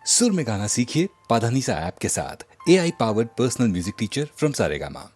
सुर में गाना सीखिए पाधानीसा ऐप के साथ। AI powered personal music teacher from Saregama.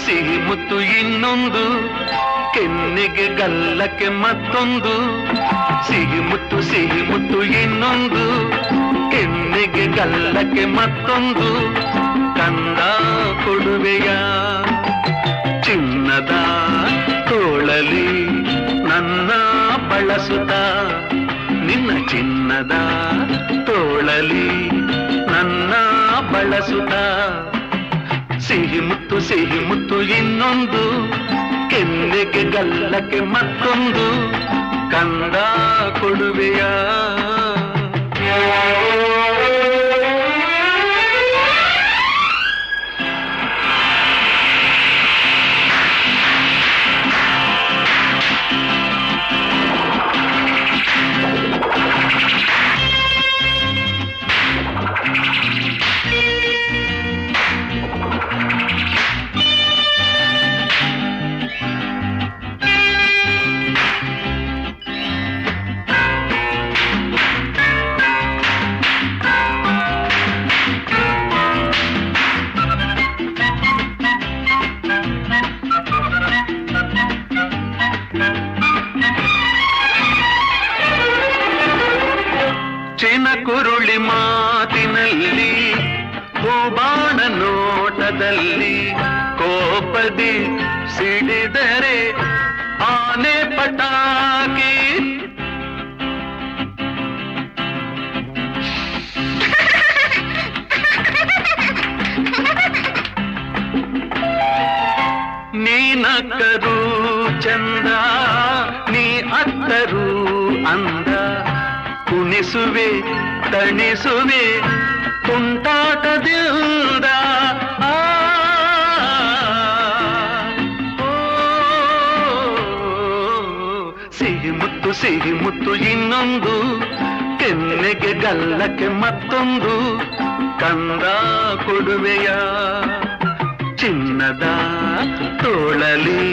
ಸಿಹಿ ಮುತ್ತು ಇನ್ನೊಂದು ಕೆನ್ನೆಗೆ ಗಲ್ಲಕ್ಕೆ ಮತ್ತೊಂದು ಸಿಹಿ ಮುತ್ತು ಇನ್ನೊಂದು ಕೆನ್ನೆಗೆ ಗಲ್ಲಕ್ಕೆ ಮತ್ತೊಂದು ಕಂದ ಕೊಡುವೆಯ ಚಿನ್ನದ ತೋಳಲಿ ನನ್ನ ಬಳಸುತ್ತ ನಿನ್ನ ಚಿನ್ನದ ತೋಳಲಿ ನನ್ನ ಬಳಸುತ್ತ ಸಿಹಿ ಮುತ್ತು ಇನ್ನೊಂದು ಕೆನ್ನೆಗೆ ಗಲ್ಲಕ್ಕೆ ಮತ್ತೊಂದು ಕಂದ ಕೊಡುವೆಯ ಕುರುಳಿ ಮಾತಿನಲ್ಲಿ ಹೂಬಾಣ ನೋಟದಲ್ಲಿ ಕೋಪದಿ ಸಿಡಿದರೆ ಆನೆ ಪಟಾಕಿ. ನೀನಕ್ಕರೂ ಚಂದ ನೀ ಅತ್ತರೂ ಅಂದ, ಕುಣಿಸುವೆ ತಣಿಸುವೆ ತುಂಟಾಟದಿಂದ. ಸಿಹಿ ಮುತ್ತು ಸಿಹಿ ಮುತ್ತು ಇನ್ನೊಂದು, ಕೆನ್ನೆಗೆ ಗಲ್ಲಕ್ಕೆ ಮತ್ತೊಂದು, ಕಂದ ಕೊಡುವೆಯ ಚಿನ್ನದ ತೋಳಲಿ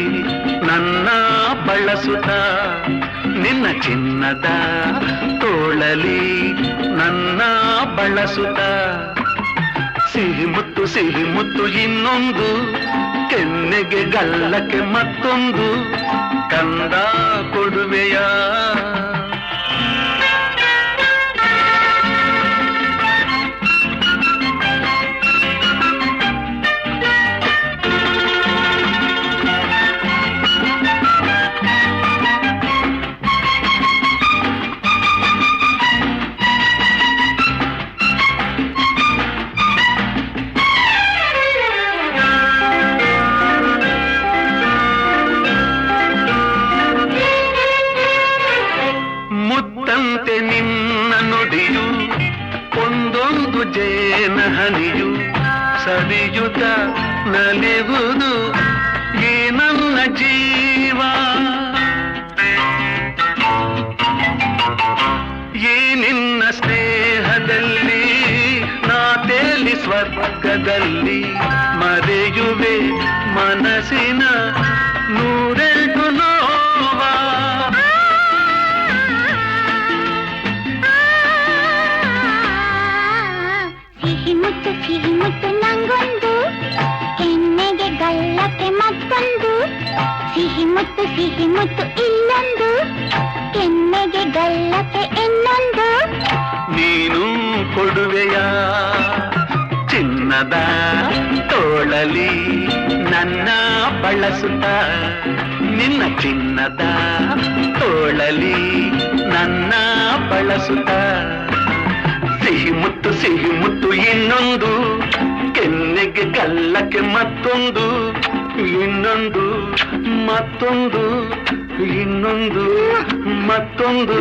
ನನ್ನ ಬಳಸುತ್ತ, ನಿನ್ನ ಚಿನ್ನದ ತೋಳಲಿ ನನ್ನ ಬಳಸುತ್ತ. ಸಿಹಿ ಮುತ್ತು ಇನ್ನೊಂದು, ಕೆನ್ನೆಗೆ ಗಲ್ಲಕ್ಕೆ ಮತ್ತೊಂದು, ಕಂದ ಕೊಡುವೆಯ. ಮುತ್ತಂತೆ ನಿನ್ನ ನುಡಿಯು ಒಂದೊಂದು ಜೇನ ಹನಿಯು, ಸವಿಯುತ ನಲಿವುದು ಈ ನನ್ನ ಜೀವ. ಈ ನಿನ್ನ ಸ್ನೇಹದಲ್ಲಿ ನಾ ತೇಲಿ ಸ್ವರ್ಗದಲ್ಲಿ, ಮರೆಯುವೆ ಮನಸ್ಸಿನ ನೂರೆಂಟು ನೋವ. ಸಿಹಿ ಮುತ್ತು ನಂಗೊಂದು, ಕೆನ್ನೆಗೆ ಗಲ್ಲಕ್ಕೆ ಮತ್ತೊಂದು, ಸಿಹಿ ಮುತ್ತು ಇಲ್ಲೊಂದು, ಕೆನ್ನೆಗೆ ಗಲ್ಲಕ್ಕೆ ಇನ್ನೊಂದು. ನೀನು ಕೊಡುವೆಯ ಚಿನ್ನದ ತೋಳಲಿ ನನ್ನ ಬಳಸುತ್ತ, ನಿನ್ನ ಚಿನ್ನದ ತೋಳಲಿ ನನ್ನ ಬಳಸುತ್ತ. ಸಿಹಿ ಮುತ್ತು ಇನ್ನೊಂದು, ಕೆನ್ನೆಗೆ ಗಲ್ಲಕ್ಕೆ ಮತ್ತೊಂದು, ಇನ್ನೊಂದು ಮತ್ತೊಂದು, ಇನ್ನೊಂದು ಮತ್ತೊಂದು.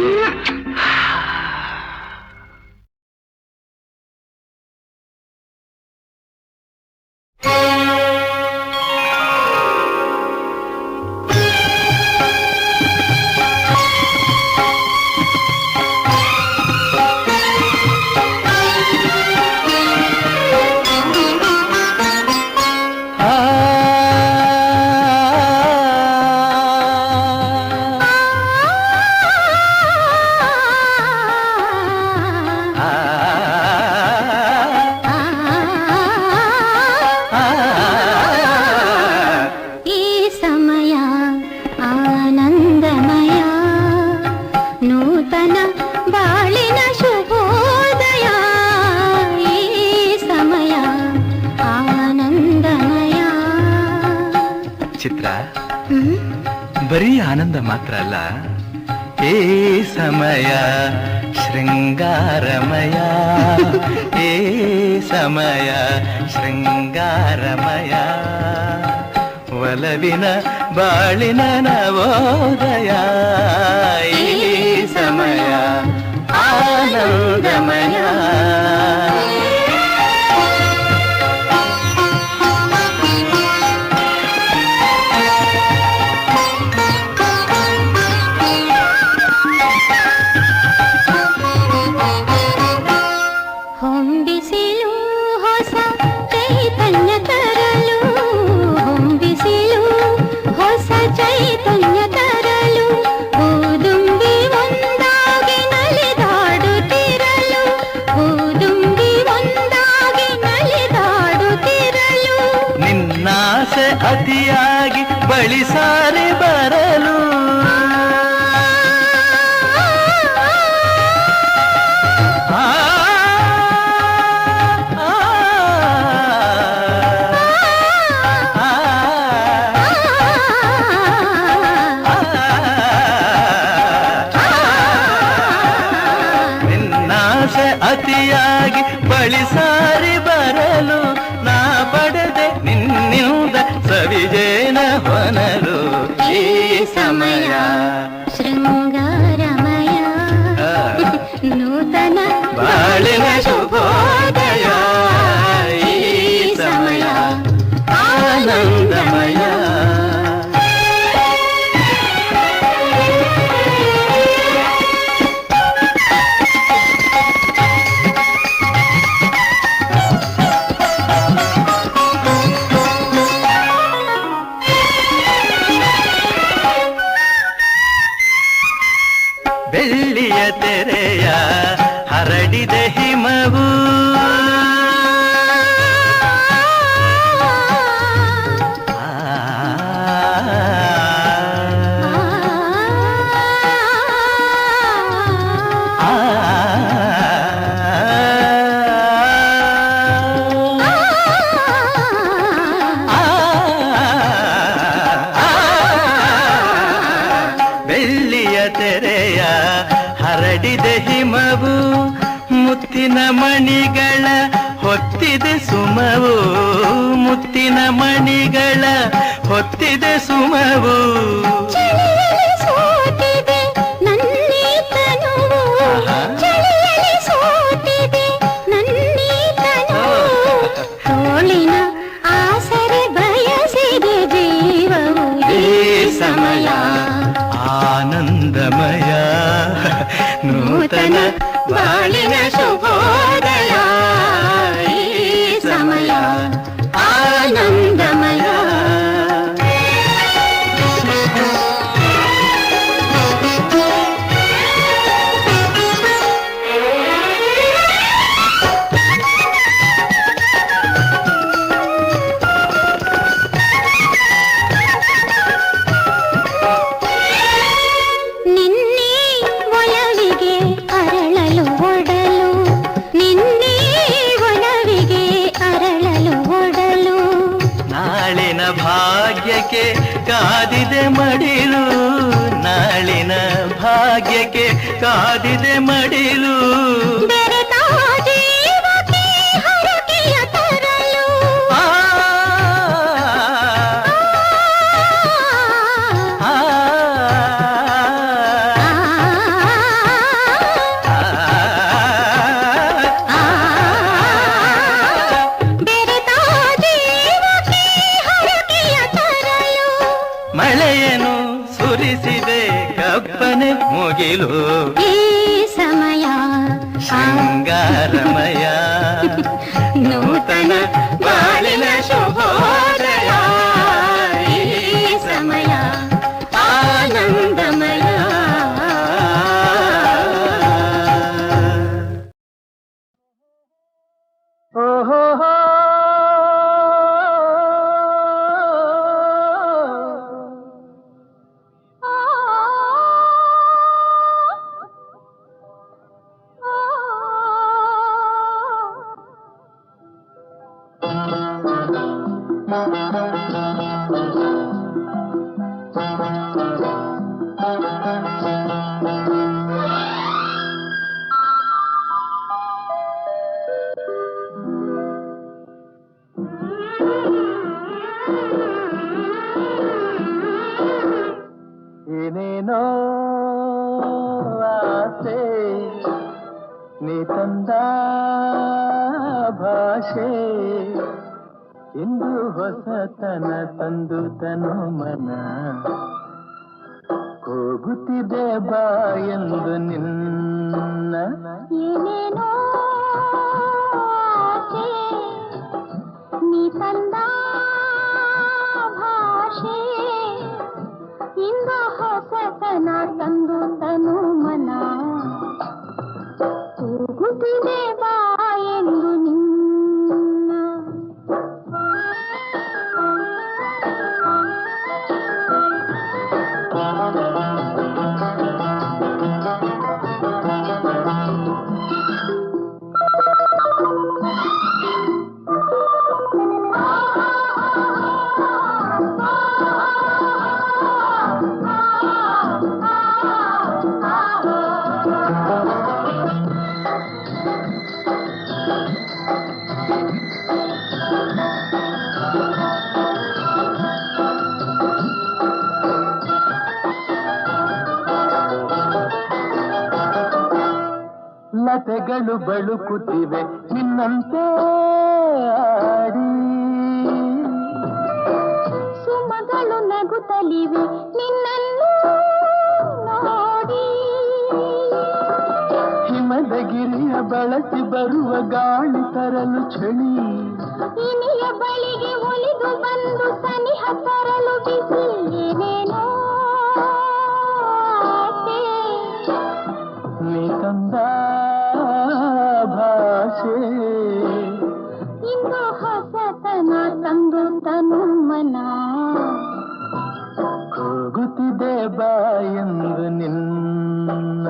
ಚಿತ್ರ ಬರೀ ಆನಂದ ಮಾತ್ರ ಅಲ್ಲ, ಏ ಸಮಯ ಶೃಂಗಾರಮಯ, ಏ ಸಮಯ ಶೃಂಗಾರಮಯ, ಒಲವಿನ ಬಾಳಿನ ನವೋದಯ, ಈ ಸಮಯ ಆನಂದಮಯ. ಒಂದಾಗಿ ನಲಿದಾಡುತ್ತಿರಲು, ಹೂದುಂಬಿ ಸಮಯ ಶೃಂಗಾರಮಯ ನೂತನ ಬಾಳಿನ ಶುಭೋದಯ ಈ ಸಮಯ ಆನಂದಮಯ. ಬೆಳ್ಳಿಯ ತೆರೆಯ ಹರಡಿದ ಹಿಮವು ಬೆಳ್ಳಿಯ ತೆರೆಯ ಹರಡಿದ ಹಿಮವು ಮುತ್ತಿನ ಮಣಿಗಳ ಹೊತ್ತಿದೆ ಸುಮವು ಮುತ್ತಿನ ಮಣಿಗಳ ಹೊತ್ತಿದೆ ಸುಮವು ಚಳಿಯಲ್ಲಿ ಸೋತಿದೆ ನನ್ನೀ ತನುವು ಚಳಿಯಲ್ಲಿ ಸೋತಿದೆ ನನ್ನೀ ತನುವು ತೋಳಿನ ಆಸರೆ ಬಯಸಿದೆ ಜೀವವು ಈ ಸಮಯ ಆನಂದಮಯ ನೂತನ ಬಾಳಿನ ಶುಭೋದಯ ಈ ಸಮಯ ಆನಂದಮಯ. ನಿನ್ನೆ ಒಲವಿಗೆ ಅರಳಲು ಒಡಲು ನಿನ್ನೆ ಒಲವಿಗೆ ಅರಳಲು ಒಡಲು ನಾಳಿನ ಭಾಗ್ಯಕ್ಕೆ ಕಾದಿದೆ ಮಡಿಲು ನಾಳಿನ ಭಾಗ್ಯಕ್ಕೆ ಕಾದಿದೆ ಮಡಿಲು ಬೆರೆತ ಜೀವಕ್ಕೆ ಹರಕೆಯ ತರಲು ಆ, ಆ, ಬೆರೆತ ಜೀವಕ್ಕೆ ಹರಕೆಯ ತರಲು ಮಳೆಯನ್ನು ಸುರಿಸಿದೆ ಕಪ್ಪನೆ ಮುಗಿಲು ಈ ಸಮಯ ಶೃಂಗಾರಮಯ ನೂತನ ಬಾಳಿನ ಶುಭೋದಯ ಈ ಸಮಯ ಆನಂದಮಯ. ಓಹೋ ಏನೇನೋ ಆಸೆ ನೀ ತಂದ ಭಾಷೆ ಇಂದು ಹೊಸತನ ತಂದು ತನು ಮನ ಕೂಗುತ್ತಿದೆ ಬಾ ಎಂದು ನಿನ್ನ ಏನೇನೋ ಆಸೆ ನೀ ತಂದ ಭಾಷೆ ಇಂದು ಹೊಸತನ ತಂದು ತನು ಮನ ಕೂಗುತ್ತಿದೆ ಬಾ ಎಂದು ನಿನ್ನ ಕತೆಗಳು ಬಳುಕುತ್ತಿವೆ ನಿನ್ನಂತೆ ಆಡಿ ಸುಮಗಳು ನಗುತ್ತಲಿವೆ ನಿನ್ನನ್ನು ನೋಡಿ ಹಿಮದ ಗಿರಿಯ ಬಳಸಿ ಬರುವ ಗಾಳಿ ತರಲು ಚಳಿ ಇನಿಯ ಬಳಿಗೆ ಒಲಿದು ಬಂದು ಸನಿಹ ತರಲು ಬಿಸಿ ಏನೇನೋ ಆಸೆ. ನೀ ತಂದ ಭಾಷೆ ಇಂದು ಹೊಸತನ ತಂದು ತನು ಮನ ಹೋಗುತ್ತಿದೆ ಬಾ ಎಂದು ನಿನ್ನ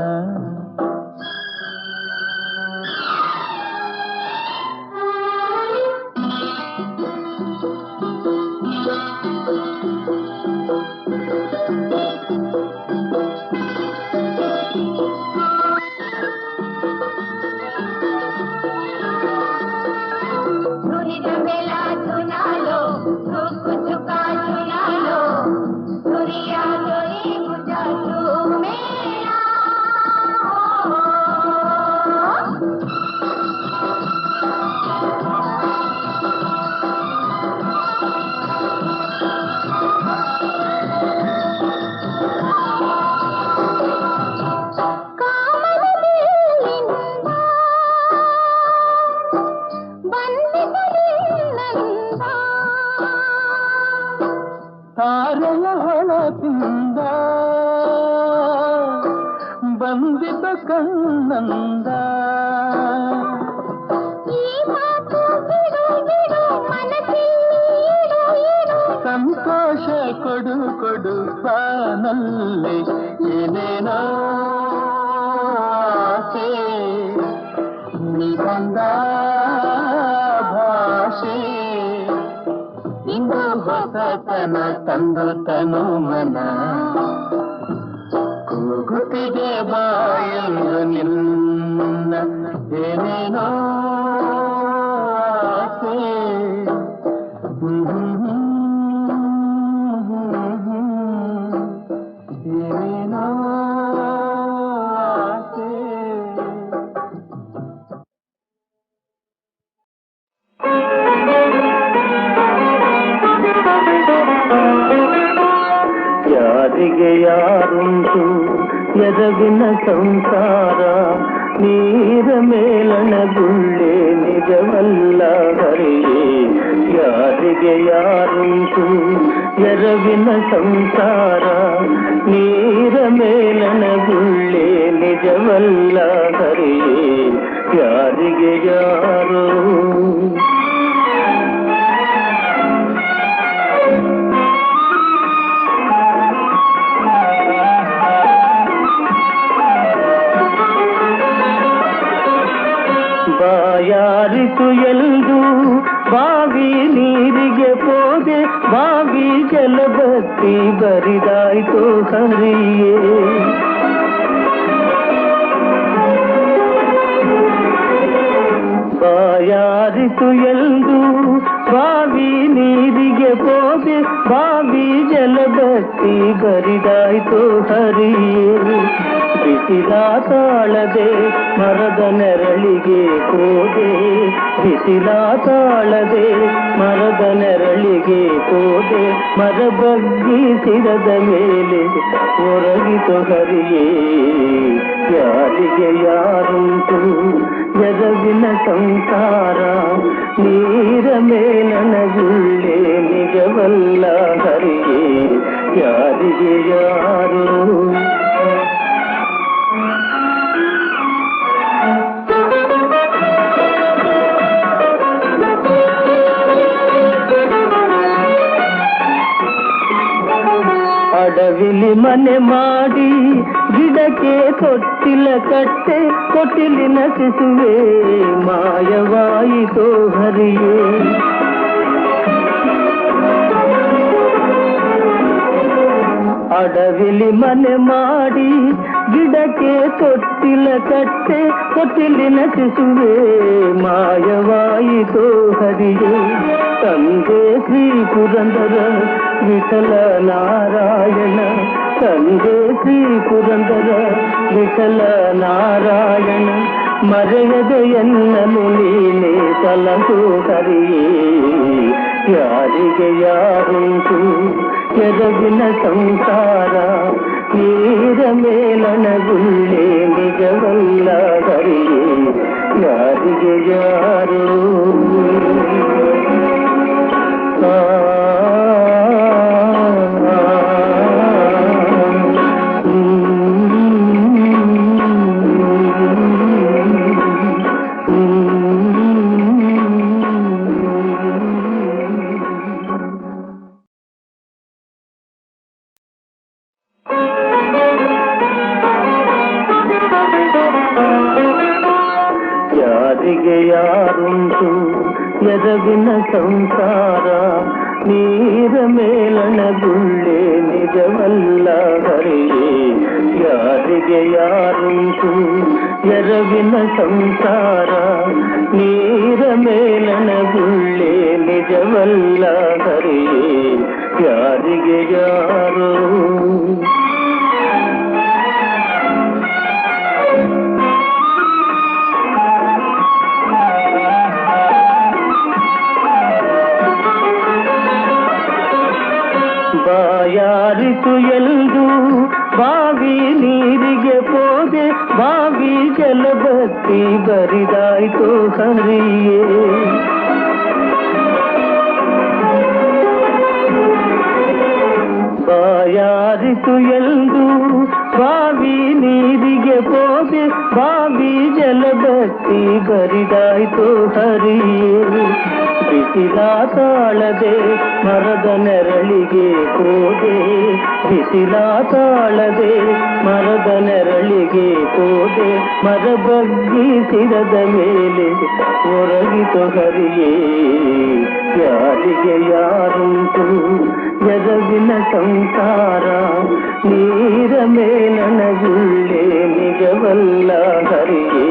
ತಾರೆಯ ಹೊಳಪಿಂದ ಬಂದಿದ್ದ ಕಣ್ಣಂದ ಈ ಮಾತು ಬಿಡು ಬಿಡು ಮನಸ್ಸಿಲ್ಲಿ ಇಡು ಇಡು. ಸಂತೋಷ ಕೊಡು ಕೊಡು ಬಾನಲ್ಲಿ ಏನೇನೋ ಆಸೆ ನೀ ಬಂದ ಭಾಷೆ ಇಂದು ಹೊಸತನ ತಂದು ತನು ಮನ ಕೂಗುತ್ತಿದೆ ಬಾ ಎಂದು ನಿನ್ನ ಏನೇನೋ ಆಸೆ ಏನೇನೋ ಆಸೆ ಯಾರಿಗೆ ಯಾರುಂಟು ಎದವಿನ ಸಂಸಾರ ನೀರ ಮೇಲಣ ಗುಳ್ಳೆ ನಿಜವಲ್ಲ ಹರಿಯೇ ಯಾರಿಗೆ ಯಾರುಂಟು ಎರವಿನ ಸಂಸಾರ ನೀರ ಮೇಲಣ ಗುಳ್ಳೆ ನಿಜವಲ್ಲ ಹರಿಯೇ ಯಾರಿಗೆ ಯಾರು ಬಾಯಾರಿತು ಎಂದು ಬಾವಿ ನೀರಿಗೆ ಹೋದೆ ಬಾವಿ ಜಲಬತ್ತಿ ಬರಿದಾಯ್ತು ಹರಿಯೇ ಬಾಯಾರಿತು ಎಂದು ಬಾವಿ ನೀರಿಗೆ ಹೋದೆ ಬಾವಿ ಜಲಬತ್ತಿ ಬರಿದಾಯ್ತು ಹರಿಯೇ ಬಿಸಿಲ ತಾಳದೆ ಮರದ ನೆರಳಿಗೆ ಹೋದೆ ಬಿಸಿಲ ತಾಳದೆ ಮರದ ನೆರಳಿಗೆ ಹೋದೆ ಮರ ಬಗ್ಗಿಸಿರದ ಮೇಲೆ ಒರಗಿತು ಹರಿಯೇ ಯಾರಿಗೆ ಯಾರುಂಟು ಜಗವಿನ ಸಂಸಾರ ನೀರ ಮೇಲನ ಗುಳ್ಳೆ ನಿಜವಲ್ಲ ಹರಿಯೇ ಯಾರಿಗೆ ಯಾರು ಅಡವಿಲಿ ಮನೆ ಮಾಡಿ ಗಿಡಕ್ಕೆ ತೊಟ್ಟಿಲ ಕಟ್ಟೆ ತೊಟ್ಟಿಲಿನ ಶಿಶುವೆ ಮಾಯವಾಯಿತೋ ಹರಿಯೇ ಅಡವಿಲಿ ಮನೆ ಮಾಡಿ ಗಿಡಕ್ಕೆ ತೊಟ್ಟಿಲ ಕಟ್ಟೆ ತೊಟ್ಟಿಲಿನ ಶಿಶುವೆ ಮಾಯವಾಯಿತೋ ಹರಿಯೇ ತಂದೆ ಶ್ರೀ ಪುರಂದರ ವಿಠಲ ನಾರಾಯಣ ತಂದೆ ಶ್ರೀ ಪುರಂದರ ವಿಠಲ ನಾರಾಯಣ ಮರೆಯದೆ ಎನ್ನನು ನೀನೆ ಸಲಹು ಹರಿಯೇ ಯಾರಿಗೆ ಯಾರುಂಟು ಎದಗಿನ ಸಂಸಾರ ನೀರ ಮೇಲನ ಗುಳ್ಳೆ ನಿಜವಲ್ಲ ಹರಿಯೇ ಯಾರಿಗೆ ಯಾರು ಯಾರಿಗೆ ಯಾರುಂಟು ಎದಗಿನ ಸಂಸಾರ ನೀರ ಮೇಲನ ಗುಳ್ಳೆ ನಿಜವಲ್ಲ ಹರಿಯೇ ಯಾರಿಗೆ ಯಾರುಂಟು ಎರವಿನ ಸಂಸಾರ ನೀರ ಮೇಲನ ಗುಳ್ಳೆ ನಿಜವಲ್ಲ ಹರಿಯೇ ಯಾರಿಗೆ ಯಾರು ಬಾಯಾರಿತು ಎಂದು ಬಾವಿ ನೀರಿಗೆ ಹೋದೆ ಬಾವಿ ಜಲಬತ್ತಿ ಬರಿದಾಯ್ತು ಹರಿಯೇ ಬಾಯಾರಿತು ಎಂದು ಬಾವಿ ನೀರಿಗೆ ಹೋದೆ ಬಾವಿ ಜಲಬತ್ತಿ ಬರಿದಾಯ್ತು ಹರಿಯೇ ಬಿಸಿಲ ತಾಳದೆ ಮರದ ನೆರಳಿಗೆ ಹೋದೆ ಬಿಸಿಲ ತಾಳದೆ ಮರದ ನೆರಳಿಗೆ ಹೋದೆ ಮರ ಬಗ್ಗಿಸಿರದ ಮೇಲೆ ಒರಗಿತು ಹರಿಯೇ ಯಾರಿಗೆ ಯಾರುಂಟು ಎರವಿನ ಸಂಸಾರ ನೀರ ಮೇಲನ ಗುಳ್ಳೆ ನಿಜವಲ್ಲ ಹರಿಯೇ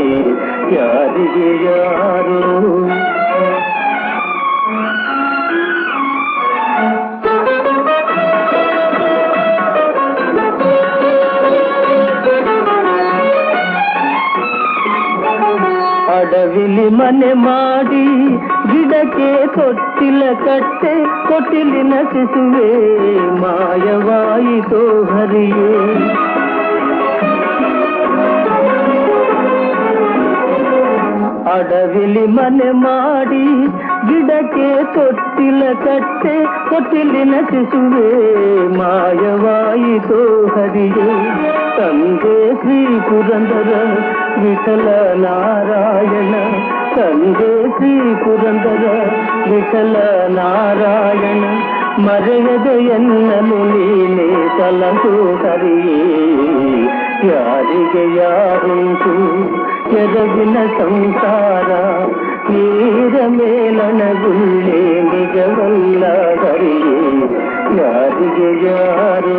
ಯಾರಿಗೆ ಯಾರು ಅಡವಿಲಿ ಮನೆ ಮಾಡಿ ಗಿಡಕ್ಕೆ ತೊಟ್ಟಿಲ ಕಟ್ಟೆ ತೊಟ್ಟಿಲಿನ ಶಿಶುವೆ ಮಾಯವಾಯಿತು ಹರಿಯೇ ಅಡವಿಲಿ ಮನೆ ಮಾಡಿ ಗಿಡಕ್ಕೆ ತೊಟ್ಟಿಲ ಕಟ್ಟೆ ತೊಟ್ಟಿಲಿನ ಶಿಶುವೆ ಮಾಯವಾಯಿತು ಹರಿಯೇ ತಂದೆ ಶ್ರೀ ಪುರಂದರ ವಿಠಲ ನಾರಾಯಣ ತಂದೆ ಶ್ರೀ ಪುರಂದರ ವಿಠಲ ನಾರಾಯಣ ಮರೆಯದೆ ಎನ್ನನು ನೀನೆ ಸಲಹು ಹರಿಯೇ ಯಾರಿಗೆ ಯಾರುಂಟು ಎರವಿನ ಸಂಸಾರ ನೀರ ಮೇಲನ ಗುಳ್ಳೆ ನಿಜವಲ್ಲ ಹರಿಯೇ ಯಾರಿಗೆ ಯಾರು